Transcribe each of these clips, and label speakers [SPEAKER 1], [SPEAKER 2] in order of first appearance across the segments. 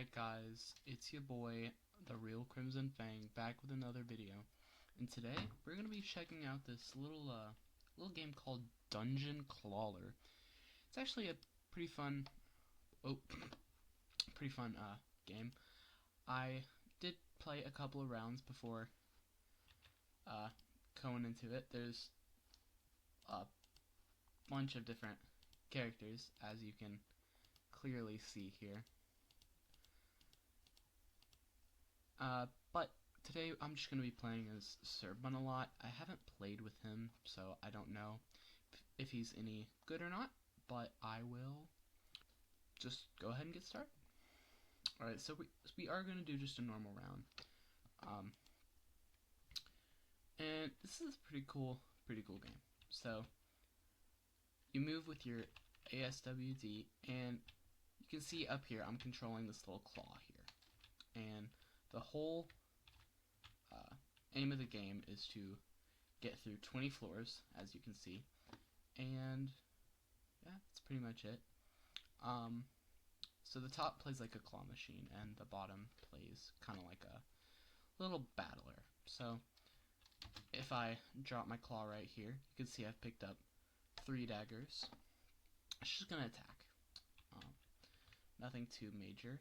[SPEAKER 1] Alright guys, it's your boy, the real Crimson Fang, back with another video. And today, we're going to be checking out this little game called Dungeon Clawler. It's actually a pretty fun, game. I did play a couple of rounds before, going into it. There's a bunch of different characters, as you can clearly see here. But today I'm just going to be playing as Sir Bunnalot. I haven't played with him, so I don't know if he's any good or not, but I will just go ahead and get started. Alright, so we are going to do just a normal round. And this is a pretty cool game. So, you move with your ASWD, and you can see up here I'm controlling this little claw here. And the whole aim of the game is to get through 20 floors, as you can see, and yeah, that's pretty much it. So the top plays like a claw machine, and the bottom plays kind of like a little battler. So if I drop my claw right here, you can see I've picked up 3 daggers. It's just gonna attack. Nothing too major,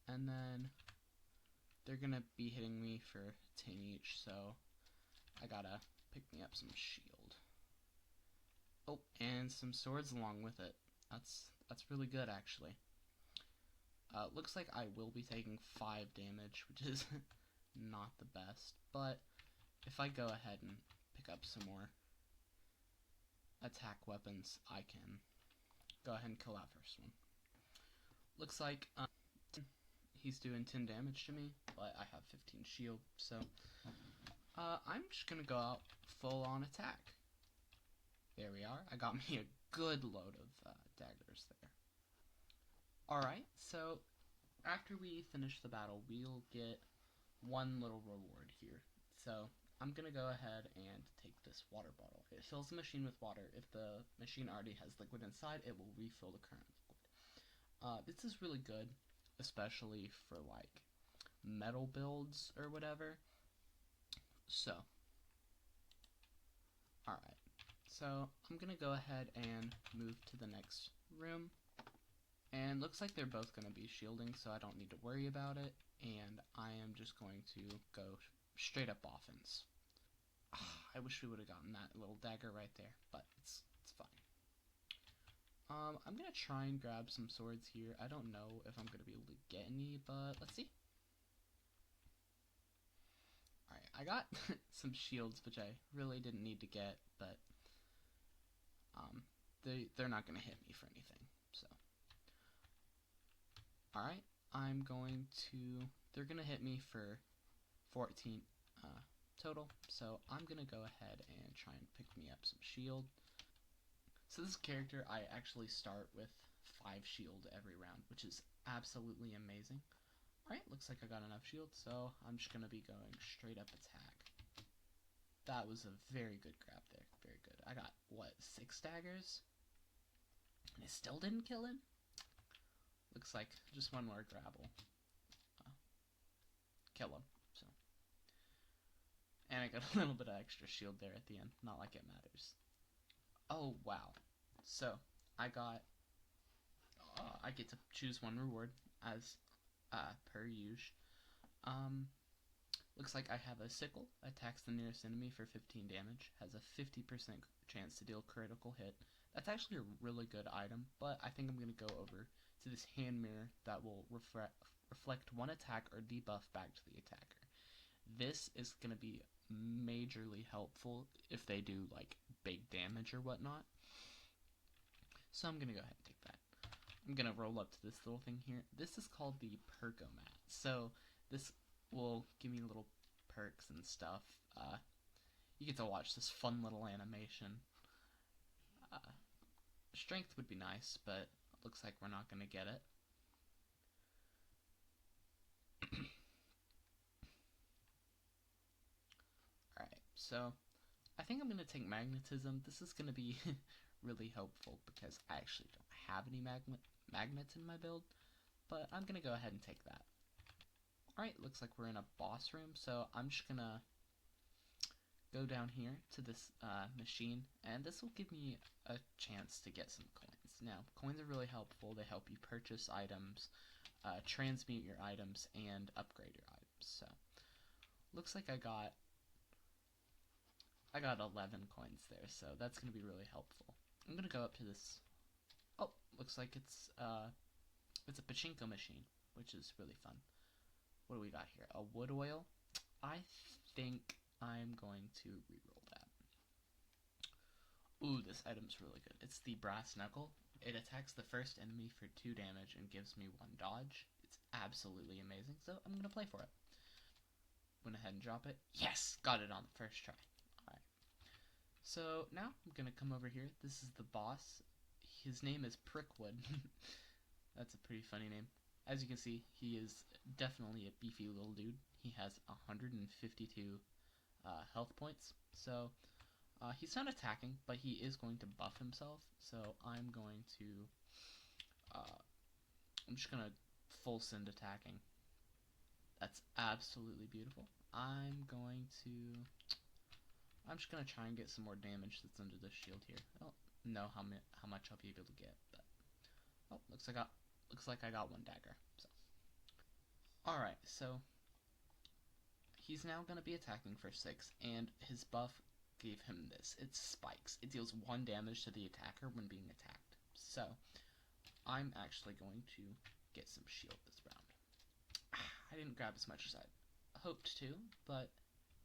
[SPEAKER 1] and then they're gonna be hitting me for 10 each, so I gotta pick me up some shield. Oh, and some swords along with it. That's really good, actually. Looks like I will be taking 5 damage, which is not the best, but if I go ahead and pick up some more attack weapons, I can go ahead and kill that first one. Looks like he's doing 10 damage to me, but I have 15 shield, so I'm just gonna go out full on attack. There we are. I got me a good load of daggers there. Alright, so after we finish the battle, we'll get one little reward here. So I'm gonna go ahead and take this water bottle. It fills the machine with water. If the machine already has liquid inside, it will refill the current liquid. This is really good, especially for like metal builds or whatever. So, alright. So I'm gonna go ahead and move to the next room. And looks like they're both gonna be shielding, so I don't need to worry about it. And I am just going to go straight up offense. I wish we would have gotten that little dagger right there, but it's fine. I'm gonna try and grab some swords here. I don't know if I'm gonna be able to get any, but let's see. Alright, I got some shields, which I really didn't need to get, but they're not gonna hit me for anything, so. Alright, they're gonna hit me for 14 total, so I'm gonna go ahead and try and pick me up some shield. So this character, I actually start with 5 shield every round, which is absolutely amazing. Alright, looks like I got enough shield, so I'm just gonna be going straight up attack. That was a very good grab there, very good. I got, what, 6 daggers? And I still didn't kill him? Looks like just one more grab will kill him, so. And I got a little bit of extra shield there at the end, not like it matters. Oh, wow. So, I get to choose one reward, as per usual. Looks like I have a sickle, attacks the nearest enemy for 15 damage, has a 50% chance to deal critical hit. That's actually a really good item, but I think I'm going to go over to this hand mirror that will reflect one attack or debuff back to the attacker. This is going to be majorly helpful if they do like big damage or whatnot. So I'm going to go ahead and take that. I'm going to roll up to this little thing here. This is called the Perkomat. So this will give me little perks and stuff. You get to watch this fun little animation. Strength would be nice, but looks like we're not going to get it. Alright, so I think I'm going to take magnetism. This is going to be really helpful because I actually don't have any magnets in my build, but I'm gonna go ahead and take that. Alright, looks like we're in a boss room, so I'm just gonna go down here to this machine, and this will give me a chance to get some coins. Now, coins are really helpful. They help you purchase items, transmute your items, and upgrade your items. So, looks like I got 11 coins there, so that's going to be really helpful. I'm going to go up to this. Oh, looks like it's a pachinko machine, which is really fun. What do we got here? A wood oil. I think I'm going to reroll that. Ooh, this item's really good. It's the brass knuckle. It attacks the first enemy for 2 damage and gives me 1 dodge. It's absolutely amazing, so I'm going to play for it. Went ahead and drop it. Yes! Got it on the first try. Alright. So now I'm going to come over here. This is the boss. His name is Prickwood. That's a pretty funny name. As you can see, he is definitely a beefy little dude. He has 152 health points. So he's not attacking, but he is going to buff himself. So I'm just going to full send attacking. That's absolutely beautiful. I'm just going to try and get some more damage that's under this shield here. I don't know how much I'll be able to get, but oh, looks like I got 1 dagger. So, all right, so he's now going to be attacking for 6, and his buff gave him this. It's spikes. It deals 1 damage to the attacker when being attacked. So, I'm actually going to get some shield this round. I didn't grab as much as I hoped to, but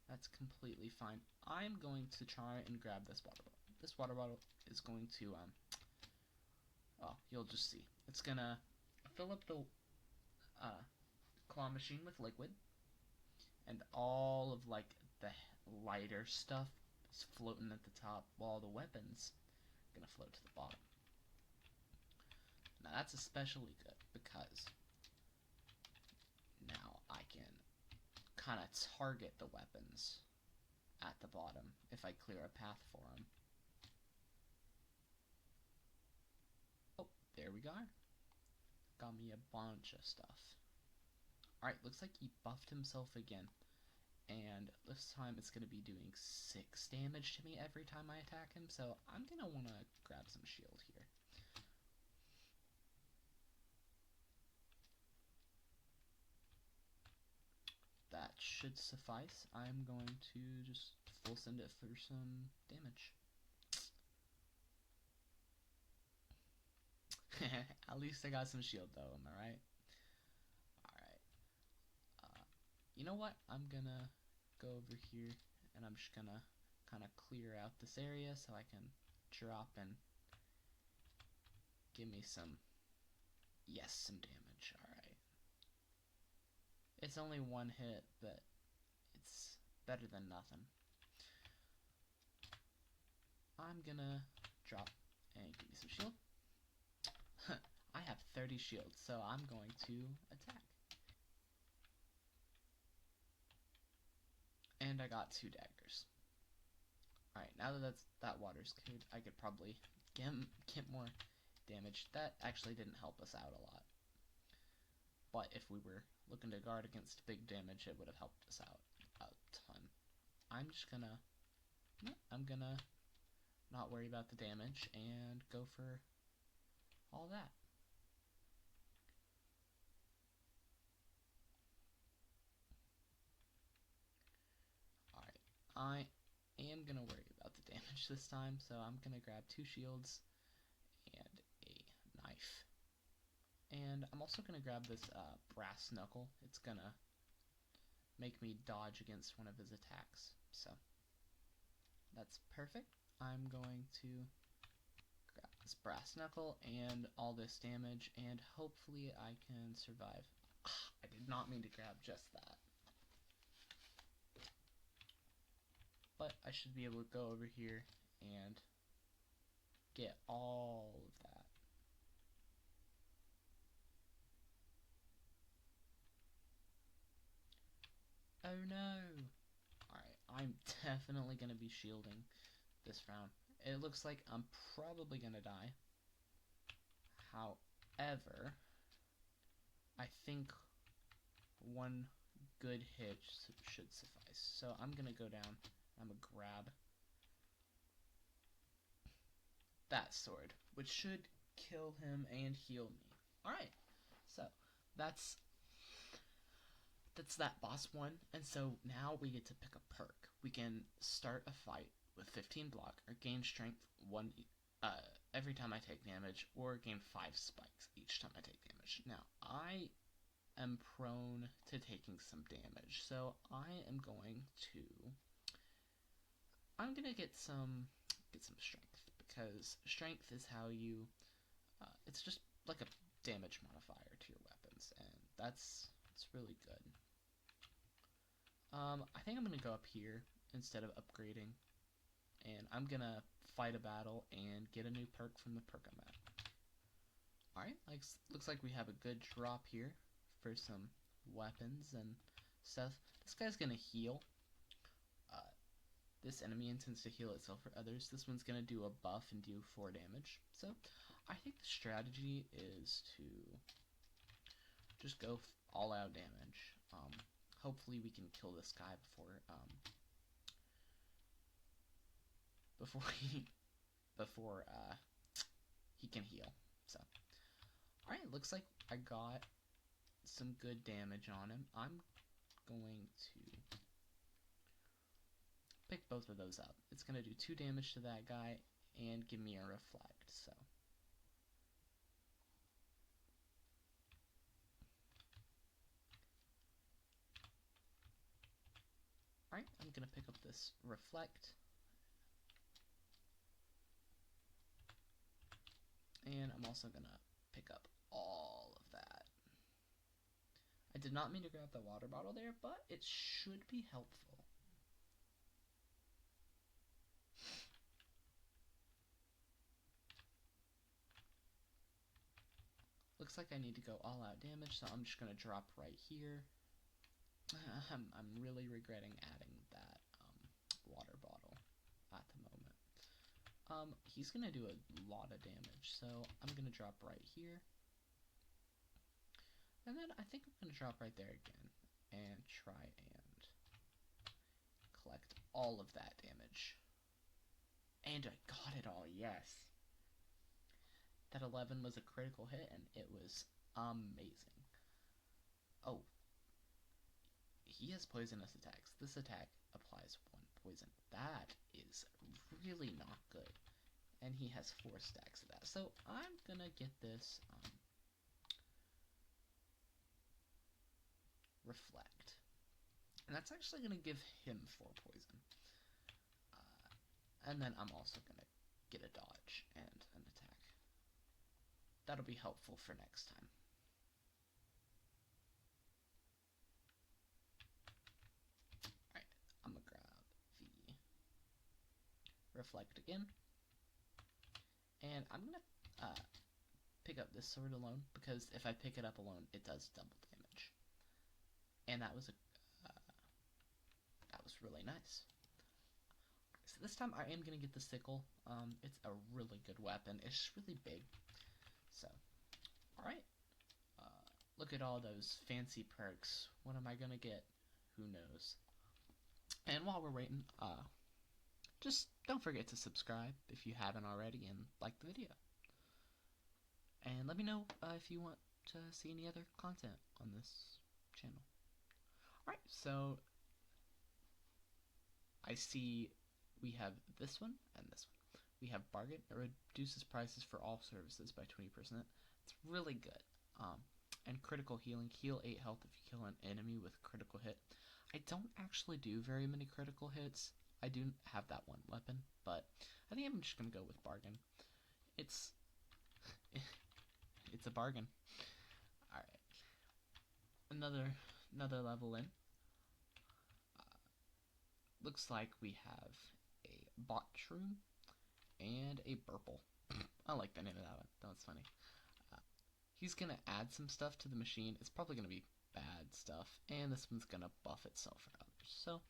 [SPEAKER 1] that's completely fine. I'm going to try and grab this water bottle. This water bottle is going to, well, you'll just see. It's gonna fill up the claw machine with liquid, and all of like the lighter stuff is floating at the top, while the weapons are gonna float to the bottom. Now that's especially good because now I can kind of target the weapons at the bottom if I clear a path for them. Oh, there we go. Got me a bunch of stuff. Alright, looks like he buffed himself again. And this time it's going to be doing 6 damage to me every time I attack him, so I'm going to want to grab some shield here. That should suffice. I'm going to just full send it for some damage. At least I got some shield though, am I right? Alright. You know what? I'm gonna go over here and I'm just gonna kind of clear out this area so I can drop and give me some, yes, some damage. Alright. It's only 1 hit, but it's better than nothing. I'm gonna drop and give me some shield. I have 30 shields, so I'm going to attack. And I got 2 daggers. Alright, now that that water's cleared, I could probably get more damage. That actually didn't help us out a lot. But if we were looking to guard against big damage, it would have helped us out a ton. I'm gonna not worry about the damage and go for all that. Alright, I am gonna worry about the damage this time, so I'm gonna grab 2 shields and a knife. And I'm also gonna grab this brass knuckle. It's gonna make me dodge against one of his attacks. So that's perfect. I'm going to grab this brass knuckle and all this damage, and hopefully I can survive. I did not mean to grab just that. But I should be able to go over here and get all of that. Oh no! Alright, I'm definitely going to be shielding this round. It looks like I'm probably going to die. However, think one good hit should suffice. So I'm gonna go down, I'm gonna grab that sword, which should kill him and heal me. Alright, so that's that boss one, and so now we get to pick a perk. We can start a fight with 15 block, or gain strength one every time I take damage, or gain 5 spikes each time I take damage. Now, I am prone to taking some damage, so I'm gonna get some strength, because strength is how you it's just like a damage modifier to your weapons, and that's really good. I think I'm gonna go up here instead of upgrading, and I'm gonna fight a battle and get a new perk from the perk I'm at. Alright, looks like we have a good drop here for some weapons and stuff. This guy's gonna heal. This enemy intends to heal itself for others. This one's gonna do a buff and do 4 damage. So, I think the strategy is to just go all out damage. Hopefully we can kill this guy before he can heal. So, alright, looks like I got some good damage on him. I'm going to pick both of those up. It's going to do 2 damage to that guy and give me a reflect, so. Alright, I'm going to pick up this reflect. And I'm also going to pick up all of that. I did not mean to grab the water bottle there, but it should be helpful. Looks like I need to go all out damage, so I'm just going to drop right here. I'm really regretting adding that water bottle at the moment. He's going to do a lot of damage, so I'm going to drop right here. And then I think I'm going to drop right there again and try and collect all of that damage. And I got it all, yes. That 11 was a critical hit, and it was amazing. Oh. He has poisonous attacks. This attack applies 1 poison. That is really not good. And he has 4 stacks of that. So I'm gonna get this reflect. And that's actually gonna give him 4 poison. And then I'm also gonna get a dodge and an attack. That'll be helpful for next time. Alright, I'm gonna grab the reflect again. And I'm gonna pick up this sword alone, because if I pick it up alone, it does double damage. And that was really nice. So this time I am gonna get the sickle. It's a really good weapon. It's just really big. So, alright. Look at all those fancy perks. What am I gonna get? Who knows? And while we're waiting, just don't forget to subscribe if you haven't already and like the video. And let me know if you want to see any other content on this channel. Alright, so I see we have this one and this one. We have bargain. It reduces prices for all services by 20%. It's really good. And critical healing. Heal 8 health if you kill an enemy with critical hit. I don't actually do very many critical hits. I do have that one weapon, but I think I'm just gonna go with bargain. It's a bargain. All right, another level in. Looks like we have a bot shroom and a burple. I like the name of that one. That's funny. He's gonna add some stuff to the machine. It's probably gonna be bad stuff, and this one's gonna buff itself for others. So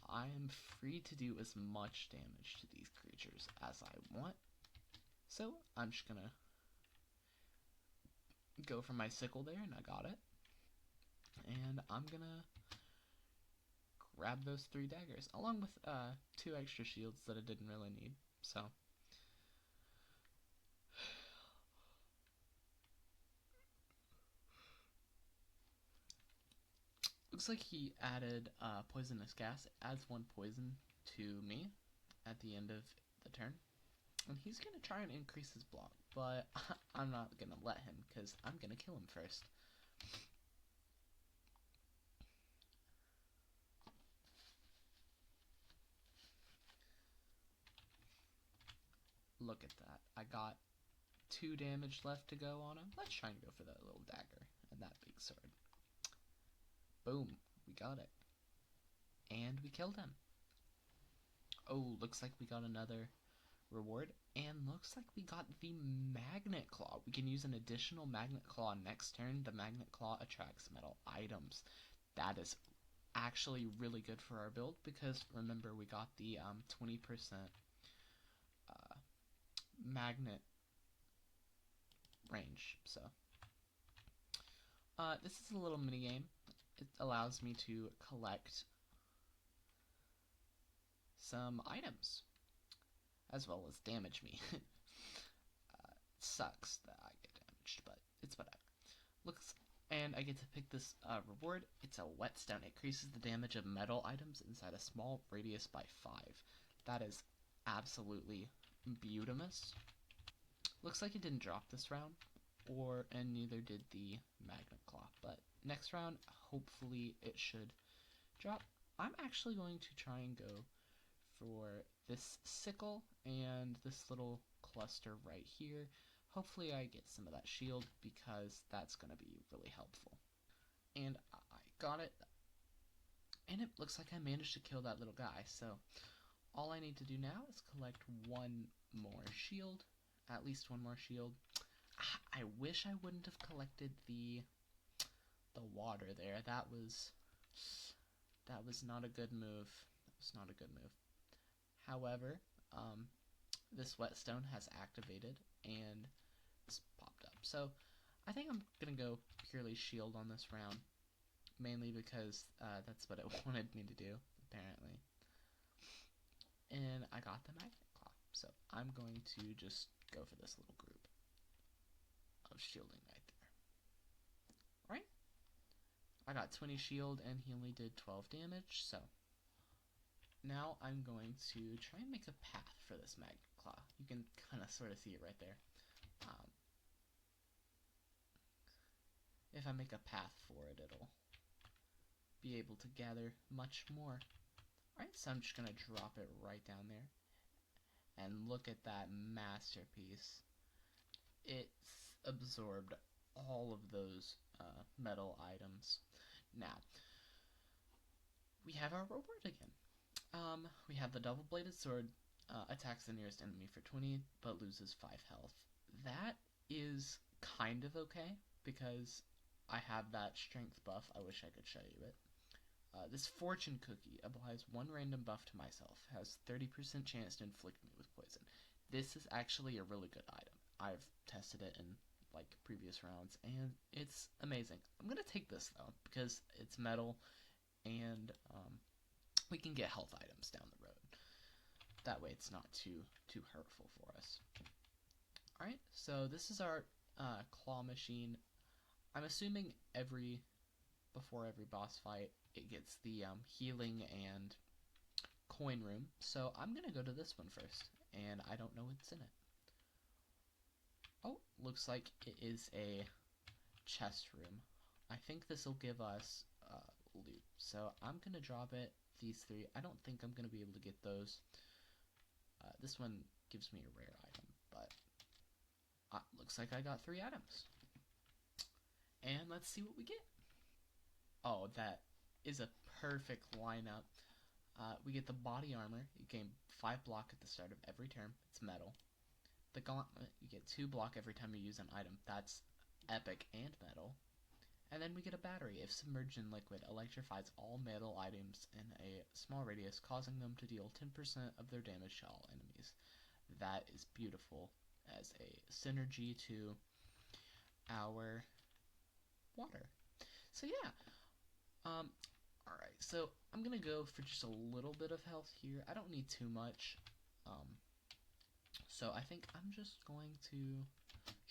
[SPEAKER 1] I am free to do as much damage to these creatures as I want. So I'm just gonna go for my sickle there, and I got it. And I'm gonna grab those 3 daggers, along with 2 extra shields that I didn't really need. So looks like he added poisonous gas. It adds 1 poison to me at the end of the turn. And he's going to try and increase his block, but I'm not going to let him because I'm going to kill him first. Look at that. I got 2 damage left to go on him. Let's try and go for that little dagger and that big sword. Boom. We got it. And we killed him. Oh, looks like we got another reward, and looks like we got the Magnet Claw. We can use an additional Magnet Claw next turn. The Magnet Claw attracts metal items. That is actually really good for our build because remember we got the 20% magnet range. So this is a little mini game. It allows me to collect some items as well as damage me. It sucks that I get damaged, but it's whatever. And I get to pick this reward. It's a whetstone. It increases the damage of metal items inside a small radius by 5. That is absolutely beautimous. Looks like it didn't drop this round, and neither did the Magnet Claw. But next round, hopefully it should drop. I'm actually going to try and go for this sickle and this little cluster right here. Hopefully I get some of that shield because that's going to be really helpful. And I got it. And it looks like I managed to kill that little guy. So all I need to do now is collect 1 more shield. At least 1 more shield. I wish I wouldn't have collected the water there. That was not a good move. That was not a good move. However, this whetstone has activated and it's popped up. So I think I'm going to go purely shield on this round, mainly because that's what it wanted me to do, apparently. And I got the Magnet Claw, so I'm going to just go for this little group of shielding right there. Alright, I got 20 shield and he only did 12 damage, so now I'm going to try and make a path for this Magnet Claw. You can kind of sort of see it right there. If I make a path for it, it'll be able to gather much more. Alright, so I'm just going to drop it right down there. And look at that masterpiece. It's absorbed all of those metal items. Now, we have our reward again. We have the double-bladed sword, attacks the nearest enemy for 20, but loses 5 health. That is kind of okay, because I have that strength buff. I wish I could show you it. This fortune cookie applies 1 random buff to myself, has 30% chance to inflict me with poison. This is actually a really good item. I've tested it in like previous rounds, and it's amazing. I'm gonna take this though, because it's metal, and we can get health items down the road. That way it's not too hurtful for us. Alright, so this is our claw machine. I'm assuming before every boss fight it gets the healing and coin room, so I'm gonna go to this one first, and I don't know what's in it. Oh, looks like it is a chest room. I think this will give us loot, so I'm gonna drop it. These 3, I don't think I'm gonna be able to get those. This one gives me a rare item, but looks like I got 3 items. And let's see what we get. Oh, that is a perfect lineup. We get the body armor. You gain 5 block at the start of every turn. It's metal. The gauntlet, you get 2 block every time you use an item. That's epic and metal. And then we get a battery. If submerged in liquid, electrifies all metal items in a small radius, causing them to deal 10% of their damage to all enemies. That is beautiful as a synergy to our water. So yeah, alright, so I'm gonna go for just a little bit of health here. I don't need too much. So I think I'm just going to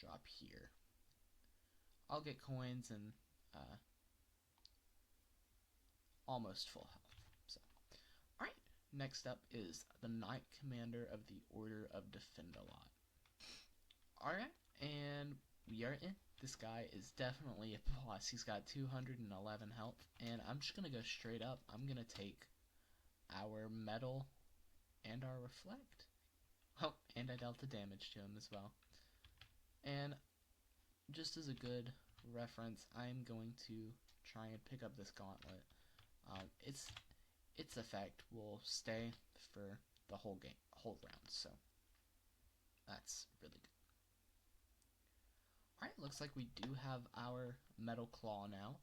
[SPEAKER 1] drop here. I'll get coins and almost full health. So, alright, next up is the Knight Commander of the Order of Bunnalot. Alright, and we are in. This guy is definitely a plus. He's got 211 health, and I'm just going to go straight up. I'm going to take our metal and our reflect. Oh, and I dealt the damage to him as well. And just as a good reference, I'm going to try and pick up this gauntlet. Its effect will stay for the whole round, so that's really good. Alright, looks like we do have our metal claw now,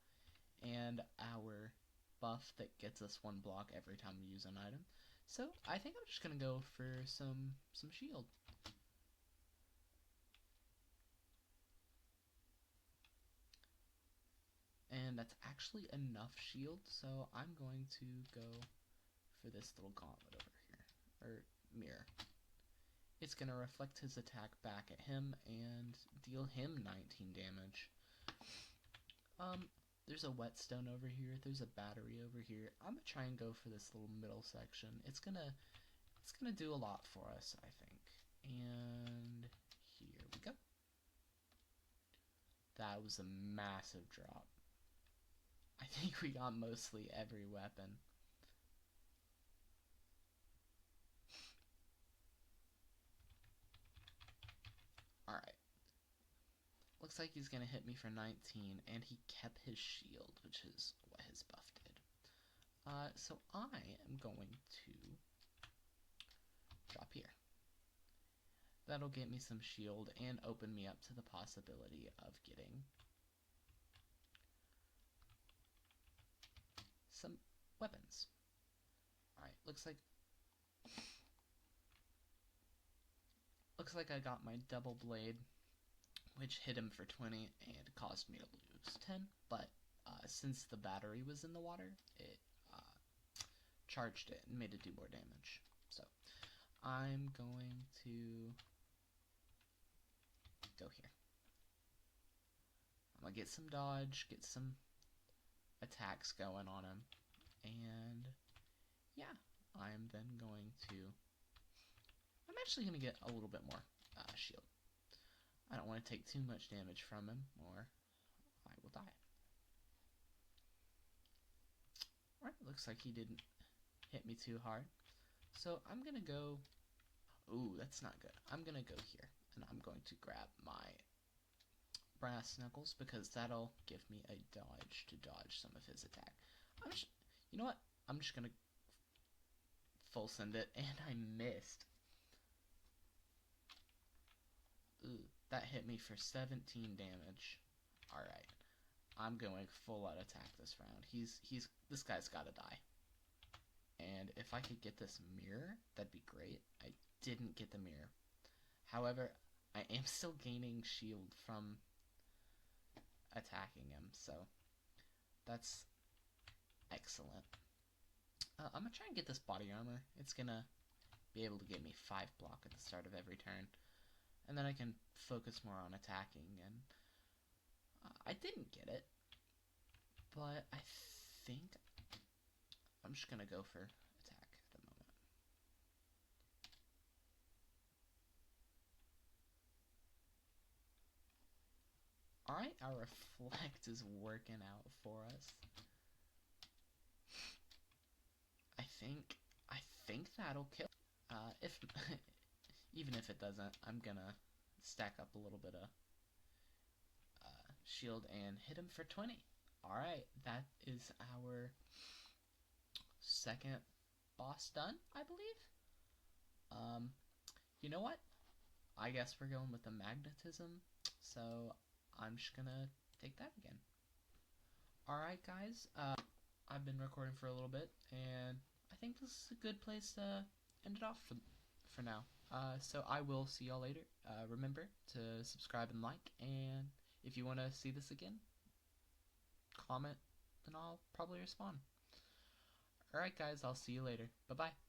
[SPEAKER 1] and our buff that gets us 1 block every time we use an item. So I think I'm just gonna go for some shield. And that's actually enough shield, so I'm going to go for this little gauntlet over here, or mirror. It's going to reflect his attack back at him and deal him 19 damage. There's a whetstone over here, there's a battery over here. I'm going to try and go for this little middle section. It's gonna do a lot for us, I think. And here we go. That was a massive drop. I think we got mostly every weapon. Alright. Looks like he's going to hit me for 19, and he kept his shield, which is what his buff did. So I am going to drop here. That'll get me some shield and open me up to the possibility of getting some weapons. Alright, looks like I got my double blade, which hit him for 20 and caused me to lose 10, but since the battery was in the water, it charged it and made it do more damage. So I'm going to go here. I'm gonna get some dodge, get some attacks going on him, and yeah, I'm then going to I'm actually going to get a little bit more shield. I don't want to take too much damage from him, or I will die. Alright, looks like he didn't hit me too hard. So I'm going to go... Ooh, that's not good. I'm going to go here, and I'm going to grab my brass knuckles, because that'll give me a dodge to dodge some of his attack. You know what? I'm just going to full send it, and I missed. Ooh, that hit me for 17 damage. Alright. I'm going full out attack this round. This guy's gotta die. And if I could get this mirror, that'd be great. I didn't get the mirror. However, I am still gaining shield from attacking him, so that's excellent. I'm gonna try and get this body armor. It's gonna be able to give me 5 block at the start of every turn. And then I can focus more on attacking, and I didn't get it, but I think I'm just going to go for attack at the moment. Alright, our reflect is working out for us. I think that'll kill. If even if it doesn't, I'm gonna stack up a little bit of shield and hit him for 20. Alright, that is our second boss done, I believe. You know what? I guess we're going with the magnetism, so I'm just gonna take that again. Alright guys, I've been recording for a little bit, and I think this is a good place to end it off for now. So I will see y'all later. Remember to subscribe and like, and If you want to see this again, comment, and I'll probably respond. Alright guys, I'll see you later. Bye-bye.